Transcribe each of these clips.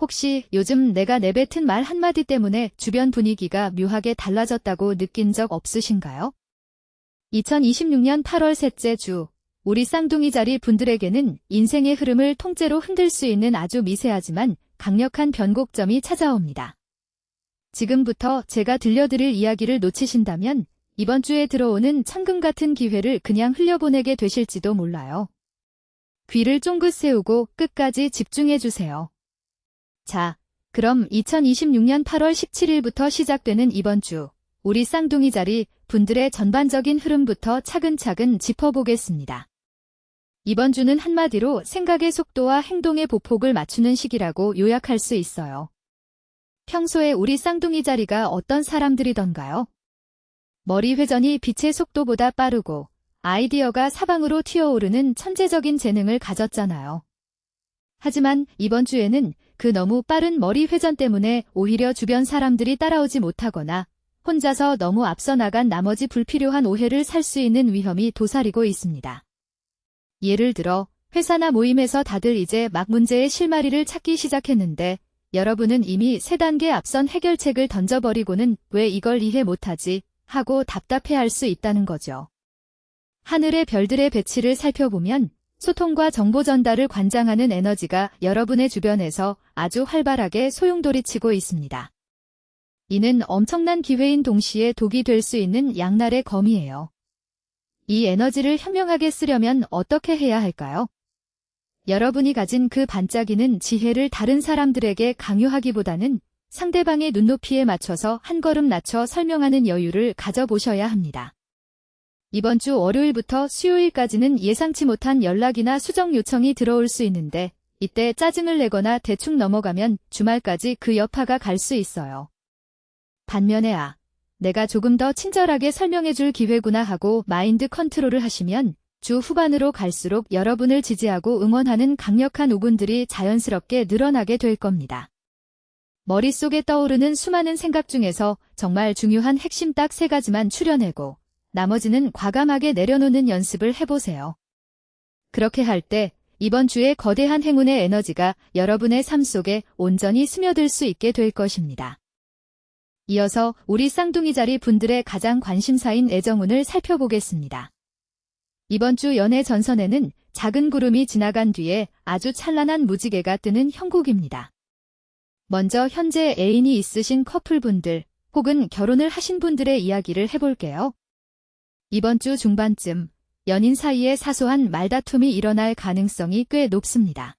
혹시 요즘 내가 내뱉은 말 한마디 때문에 주변 분위기가 묘하게 달라졌다고 느낀 적 없으신가요? 2026년 8월 셋째 주, 우리 쌍둥이 자리 분들에게는 인생의 흐름을 통째로 흔들 수 있는 아주 미세하지만 강력한 변곡점이 찾아옵니다. 지금부터 제가 들려드릴 이야기를 놓치신다면 이번 주에 들어오는 천금 같은 기회를 그냥 흘려보내게 되실지도 몰라요. 귀를 쫑긋 세우고 끝까지 집중해주세요. 자, 그럼 2026년 8월 17일부터 시작되는 이번 주, 우리 쌍둥이 자리 분들의 전반적인 흐름부터 차근차근 짚어보겠습니다. 이번 주는 한마디로 생각의 속도와 행동의 보폭을 맞추는 시기라고 요약할 수 있어요. 평소에 우리 쌍둥이 자리가 어떤 사람들이던가요? 머리 회전이 빛의 속도보다 빠르고 아이디어가 사방으로 튀어오르는 천재적인 재능을 가졌잖아요. 하지만 이번 주에는 그 너무 빠른 머리 회전 때문에 오히려 주변 사람들이 따라오지 못하거나 혼자서 너무 앞서 나간 나머지 불필요한 오해를 살 수 있는 위험이 도사리고 있습니다. 예를 들어 회사나 모임에서 다들 이제 막 문제의 실마리를 찾기 시작했는데 여러분은 이미 3단계 앞선 해결책을 던져버리고는 왜 이걸 이해 못하지 하고 답답해할 수 있다는 거죠. 하늘의 별들의 배치를 살펴보면 소통과 정보 전달을 관장하는 에너지가 여러분의 주변에서 아주 활발하게 소용돌이치고 있습니다. 이는 엄청난 기회인 동시에 독이 될 수 있는 양날의 검이에요. 이 에너지를 현명하게 쓰려면 어떻게 해야 할까요? 여러분이 가진 그 반짝이는 지혜를 다른 사람들에게 강요하기보다는 상대방의 눈높이에 맞춰서 한 걸음 낮춰 설명하는 여유를 가져보셔야 합니다. 이번 주 월요일부터 수요일까지는 예상치 못한 연락이나 수정 요청이 들어올 수 있는데 이때 짜증을 내거나 대충 넘어가면 주말까지 그 여파가 갈 수 있어요. 반면에 내가 조금 더 친절하게 설명해줄 기회구나 하고 마인드 컨트롤을 하시면 주 후반으로 갈수록 여러분을 지지하고 응원하는 강력한 오군들이 자연스럽게 늘어나게 될 겁니다. 머릿속에 떠오르는 수많은 생각 중에서 정말 중요한 핵심 딱 3가지만 추려내고 나머지는 과감하게 내려놓는 연습을 해보세요. 그렇게 할 때 이번 주에 거대한 행운의 에너지가 여러분의 삶 속에 온전히 스며들 수 있게 될 것입니다. 이어서 우리 쌍둥이 자리 분들의 가장 관심사인 애정운을 살펴보겠습니다. 이번 주 연애 전선에는 작은 구름이 지나간 뒤에 아주 찬란한 무지개가 뜨는 형국입니다. 먼저 현재 애인이 있으신 커플분들 혹은 결혼을 하신 분들의 이야기를 해볼게요. 이번 주 중반쯤 연인 사이에 사소한 말다툼이 일어날 가능성이 꽤 높습니다.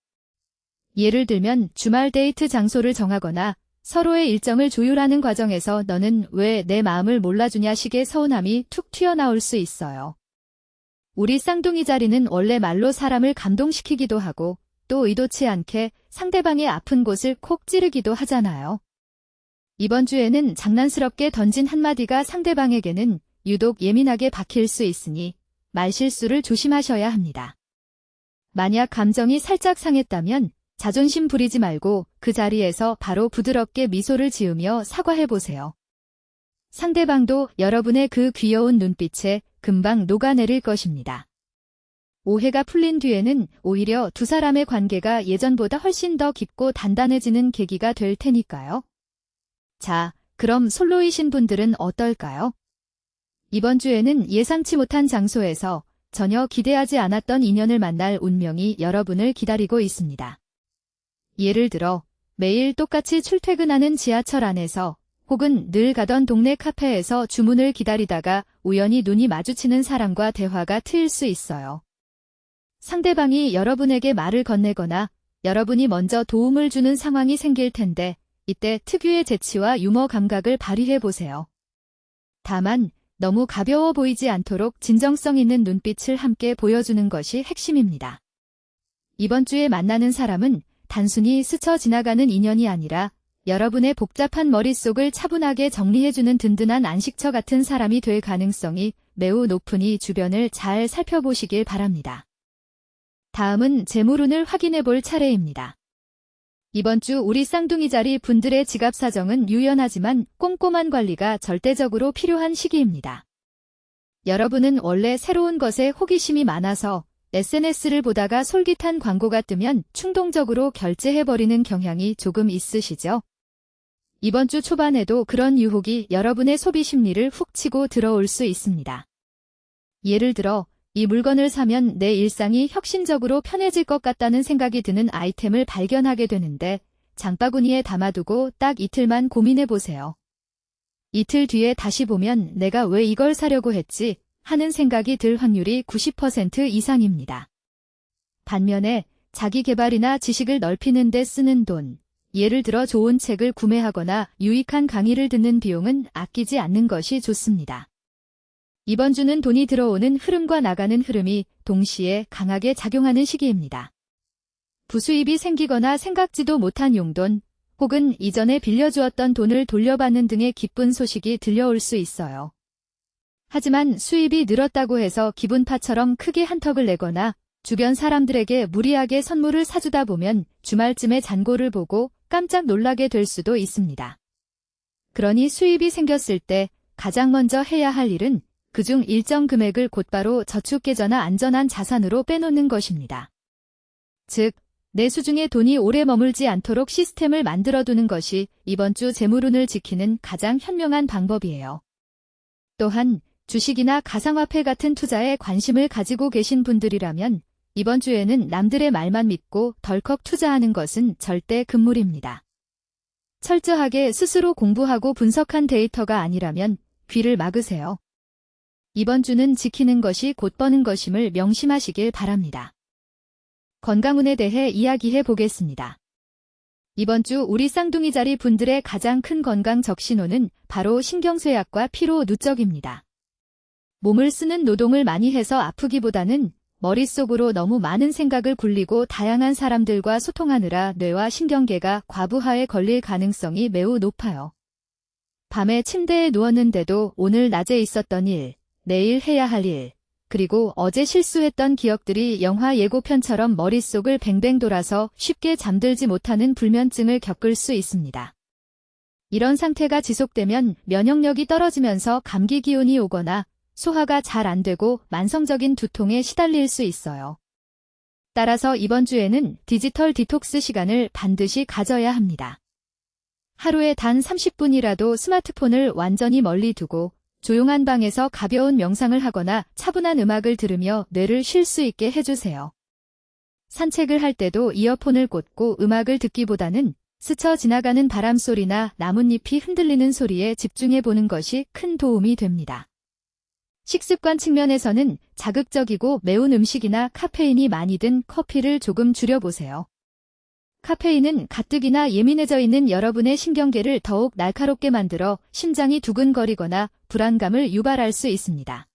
예를 들면 주말 데이트 장소를 정하거나 서로의 일정을 조율하는 과정에서 너는 왜 내 마음을 몰라주냐 식의 서운함이 툭 튀어나올 수 있어요. 우리 쌍둥이 자리는 원래 말로 사람을 감동시키기도 하고 또 의도치 않게 상대방의 아픈 곳을 콕 찌르기도 하잖아요. 이번 주에는 장난스럽게 던진 한마디가 상대방에게는 유독 예민하게 박힐 수 있으니 말실수를 조심하셔야 합니다. 만약 감정이 살짝 상했다면 자존심 부리지 말고 그 자리에서 바로 부드럽게 미소를 지으며 사과해보세요. 상대방도 여러분의 그 귀여운 눈빛에 금방 녹아내릴 것입니다. 오해가 풀린 뒤에는 오히려 두 사람의 관계가 예전보다 훨씬 더 깊고 단단해지는 계기가 될 테니까요. 자, 그럼 솔로이신 분들은 어떨까요? 이번 주에는 예상치 못한 장소에서 전혀 기대하지 않았던 인연을 만날 운명이 여러분을 기다리고 있습니다. 예를 들어 매일 똑같이 출퇴근하는 지하철 안에서 혹은 늘 가던 동네 카페에서 주문을 기다리다가 우연히 눈이 마주치는 사람과 대화가 트일 수 있어요. 상대방이 여러분에게 말을 건네거나 여러분이 먼저 도움을 주는 상황이 생길 텐데 이때 특유의 재치와 유머 감각을 발휘해보세요. 다만 너무 가벼워 보이지 않도록 진정성 있는 눈빛을 함께 보여주는 것이 핵심입니다. 이번 주에 만나는 사람은 단순히 스쳐 지나가는 인연이 아니라 여러분의 복잡한 머릿속을 차분하게 정리해주는 든든한 안식처 같은 사람이 될 가능성이 매우 높으니 주변을 잘 살펴보시길 바랍니다. 다음은 재물운을 확인해 볼 차례입니다. 이번 주 우리 쌍둥이 자리 분들의 지갑 사정은 유연하지만 꼼꼼한 관리가 절대적으로 필요한 시기입니다. 여러분은 원래 새로운 것에 호기심이 많아서 SNS를 보다가 솔깃한 광고가 뜨면 충동적으로 결제해버리는 경향이 조금 있으시죠? 이번 주 초반에도 그런 유혹이 여러분의 소비 심리를 훅 치고 들어올 수 있습니다. 예를 들어, 이 물건을 사면 내 일상이 혁신적으로 편해질 것 같다는 생각이 드는 아이템을 발견하게 되는데 장바구니에 담아두고 딱 이틀만 고민해보세요. 이틀 뒤에 다시 보면 내가 왜 이걸 사려고 했지 하는 생각이 들 확률이 90% 이상입니다. 반면에 자기 개발이나 지식을 넓히는 데 쓰는 돈, 예를 들어 좋은 책을 구매하거나 유익한 강의를 듣는 비용은 아끼지 않는 것이 좋습니다. 이번 주는 돈이 들어오는 흐름과 나가는 흐름이 동시에 강하게 작용하는 시기입니다. 부수입이 생기거나 생각지도 못한 용돈, 혹은 이전에 빌려주었던 돈을 돌려받는 등의 기쁜 소식이 들려올 수 있어요. 하지만 수입이 늘었다고 해서 기분파처럼 크게 한턱을 내거나 주변 사람들에게 무리하게 선물을 사주다 보면 주말쯤에 잔고를 보고 깜짝 놀라게 될 수도 있습니다. 그러니 수입이 생겼을 때 가장 먼저 해야 할 일은 그중 일정 금액을 곧바로 저축계좌나 안전한 자산으로 빼놓는 것입니다. 즉, 내 수중에 돈이 오래 머물지 않도록 시스템을 만들어두는 것이 이번 주 재물운을 지키는 가장 현명한 방법이에요. 또한 주식이나 가상화폐 같은 투자에 관심을 가지고 계신 분들이라면 이번 주에는 남들의 말만 믿고 덜컥 투자하는 것은 절대 금물입니다. 철저하게 스스로 공부하고 분석한 데이터가 아니라면 귀를 막으세요. 이번 주는 지키는 것이 곧 버는 것임을 명심하시길 바랍니다. 건강운에 대해 이야기해 보겠습니다. 이번 주 우리 쌍둥이자리 분들의 가장 큰 건강 적신호는 바로 신경쇠약과 피로 누적입니다. 몸을 쓰는 노동을 많이 해서 아프기보다는 머릿속으로 너무 많은 생각을 굴리고 다양한 사람들과 소통하느라 뇌와 신경계가 과부하에 걸릴 가능성이 매우 높아요. 밤에 침대에 누웠는데도 오늘 낮에 있었던 일, 내일 해야 할 일, 그리고 어제 실수했던 기억들이 영화 예고편처럼 머릿속을 뱅뱅 돌아서 쉽게 잠들지 못하는 불면증을 겪을 수 있습니다. 이런 상태가 지속되면 면역력이 떨어지면서 감기 기운이 오거나 소화가 잘 안 되고 만성적인 두통에 시달릴 수 있어요. 따라서 이번 주에는 디지털 디톡스 시간을 반드시 가져야 합니다. 하루에 단 30분이라도 스마트폰을 완전히 멀리 두고 조용한 방에서 가벼운 명상을 하거나 차분한 음악을 들으며 뇌를 쉴 수 있게 해주세요. 산책을 할 때도 이어폰을 꽂고 음악을 듣기보다는 스쳐 지나가는 바람 소리나 나뭇잎이 흔들리는 소리에 집중해 보는 것이 큰 도움이 됩니다. 식습관 측면에서는 자극적이고 매운 음식이나 카페인이 많이 든 커피를 조금 줄여보세요. 카페인은 가뜩이나 예민해져 있는 여러분의 신경계를 더욱 날카롭게 만들어 심장이 두근거리거나 불안감을 유발할 수 있습니다.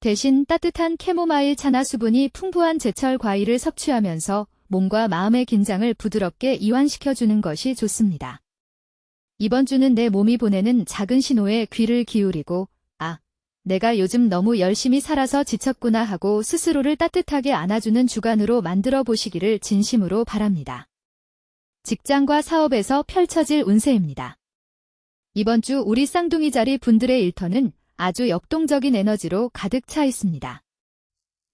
대신 따뜻한 캐모마일 차나 수분이 풍부한 제철 과일을 섭취하면서 몸과 마음의 긴장을 부드럽게 이완시켜주는 것이 좋습니다. 이번 주는 내 몸이 보내는 작은 신호에 귀를 기울이고 내가 요즘 너무 열심히 살아서 지쳤구나 하고 스스로를 따뜻하게 안아주는 주간으로 만들어 보시기를 진심으로 바랍니다. 직장과 사업에서 펼쳐질 운세입니다. 이번 주 우리 쌍둥이자리 분들의 일터는 아주 역동적인 에너지로 가득 차 있습니다.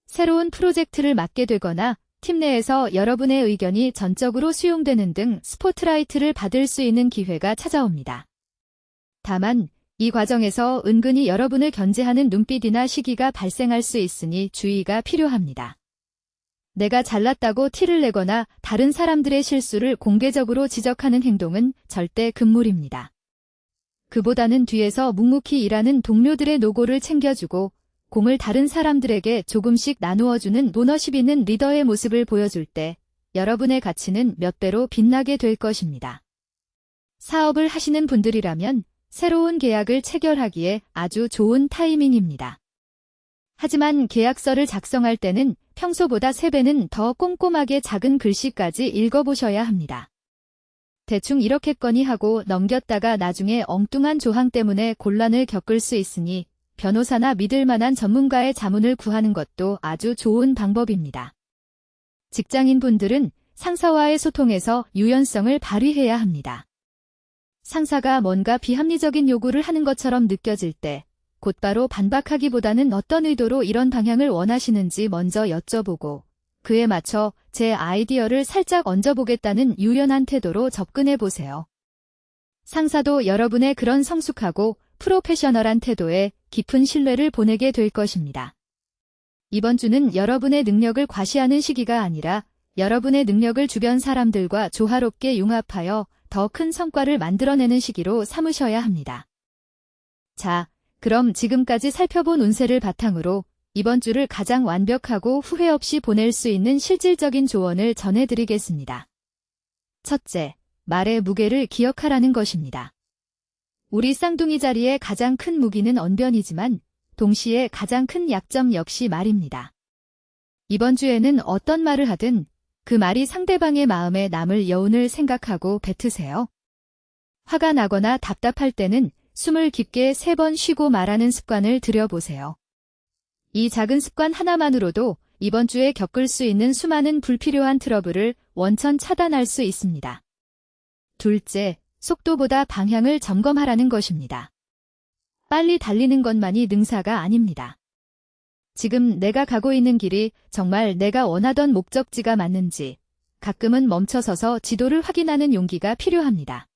새로운 프로젝트를 맡게 되거나 팀 내에서 여러분의 의견이 전적으로 수용되는 등 스포트라이트를 받을 수 있는 기회가 찾아옵니다. 다만 이 과정에서 은근히 여러분을 견제하는 눈빛이나 시기가 발생할 수 있으니 주의가 필요합니다. 내가 잘났다고 티를 내거나 다른 사람들의 실수를 공개적으로 지적하는 행동은 절대 금물입니다. 그보다는 뒤에서 묵묵히 일하는 동료들의 노고를 챙겨주고 공을 다른 사람들에게 조금씩 나누어주는 오너십 있는 리더의 모습을 보여줄 때 여러분의 가치는 몇 배로 빛나게 될 것입니다. 사업을 하시는 분들이라면 새로운 계약을 체결하기에 아주 좋은 타이밍입니다. 하지만 계약서를 작성할 때는 평소보다 3배는 더 꼼꼼하게 작은 글씨까지 읽어보셔야 합니다. 대충 이렇겠거니 하고 넘겼다가 나중에 엉뚱한 조항 때문에 곤란을 겪을 수 있으니 변호사나 믿을 만한 전문가의 자문을 구하는 것도 아주 좋은 방법입니다. 직장인분들은 상사와의 소통에서 유연성을 발휘해야 합니다. 상사가 뭔가 비합리적인 요구를 하는 것처럼 느껴질 때 곧바로 반박하기보다는 어떤 의도로 이런 방향을 원하시는지 먼저 여쭤보고 그에 맞춰 제 아이디어를 살짝 얹어보겠다는 유연한 태도로 접근해 보세요. 상사도 여러분의 그런 성숙하고 프로페셔널한 태도에 깊은 신뢰를 보내게 될 것입니다. 이번 주는 여러분의 능력을 과시하는 시기가 아니라 여러분의 능력을 주변 사람들과 조화롭게 융합하여 더 큰 성과를 만들어내는 시기로 삼으셔야 합니다. 자, 그럼 지금까지 살펴본 운세를 바탕으로 이번 주를 가장 완벽하고 후회 없이 보낼 수 있는 실질적인 조언을 전해드리겠습니다. 첫째, 말의 무게를 기억하라는 것입니다. 우리 쌍둥이 자리의 가장 큰 무기는 언변이지만 동시에 가장 큰 약점 역시 말입니다. 이번 주에는 어떤 말을 하든 그 말이 상대방의 마음에 남을 여운을 생각하고 뱉으세요. 화가 나거나 답답할 때는 숨을 깊게 3번 쉬고 말하는 습관을 들여보세요. 이 작은 습관 하나만으로도 이번 주에 겪을 수 있는 수많은 불필요한 트러블을 원천 차단할 수 있습니다. 둘째, 속도보다 방향을 점검하라는 것입니다. 빨리 달리는 것만이 능사가 아닙니다. 지금 내가 가고 있는 길이 정말 내가 원하던 목적지가 맞는지 가끔은 멈춰서서 지도를 확인하는 용기가 필요합니다.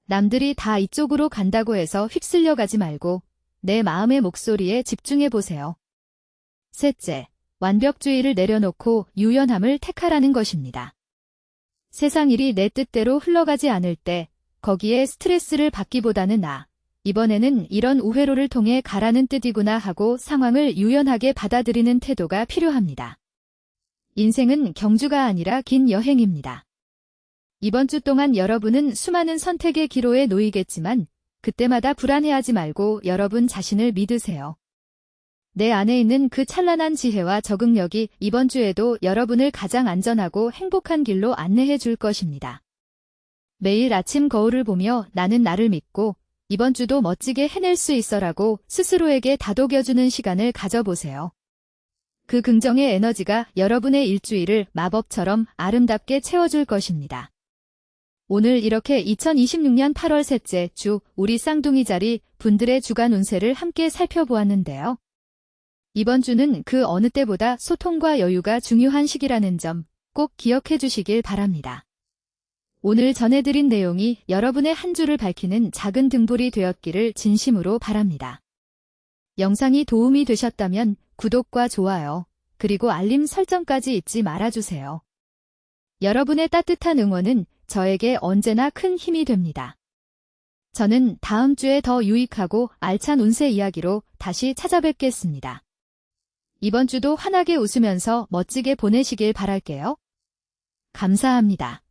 남들이 다 이쪽으로 간다고 해서 휩쓸려 가지 말고 내 마음의 목소리에 집중해 보세요. 셋째, 완벽주의를 내려놓고 유연함을 택하라는 것입니다. 세상 일이 내 뜻대로 흘러가지 않을 때 거기에 스트레스를 받기보다는 이번에는 이런 우회로를 통해 가라는 뜻이구나 하고 상황을 유연하게 받아들이는 태도가 필요합니다. 인생은 경주가 아니라 긴 여행입니다. 이번 주 동안 여러분은 수많은 선택의 기로에 놓이겠지만 그때마다 불안해하지 말고 여러분 자신을 믿으세요. 내 안에 있는 그 찬란한 지혜와 적응력이 이번 주에도 여러분을 가장 안전하고 행복한 길로 안내해 줄 것입니다. 매일 아침 거울을 보며 나는 나를 믿고 이번 주도 멋지게 해낼 수 있어라고 스스로에게 다독여주는 시간을 가져보세요. 그 긍정의 에너지가 여러분의 일주일을 마법처럼 아름답게 채워줄 것입니다. 오늘 이렇게 2026년 8월 셋째 주 우리 쌍둥이 자리 분들의 주간 운세를 함께 살펴보았는데요. 이번 주는 그 어느 때보다 소통과 여유가 중요한 시기라는 점 꼭 기억해 주시길 바랍니다. 오늘 전해드린 내용이 여러분의 한 주를 밝히는 작은 등불이 되었기를 진심으로 바랍니다. 영상이 도움이 되셨다면 구독과 좋아요, 그리고 알림 설정까지 잊지 말아주세요. 여러분의 따뜻한 응원은 저에게 언제나 큰 힘이 됩니다. 저는 다음 주에 더 유익하고 알찬 운세 이야기로 다시 찾아뵙겠습니다. 이번 주도 환하게 웃으면서 멋지게 보내시길 바랄게요. 감사합니다.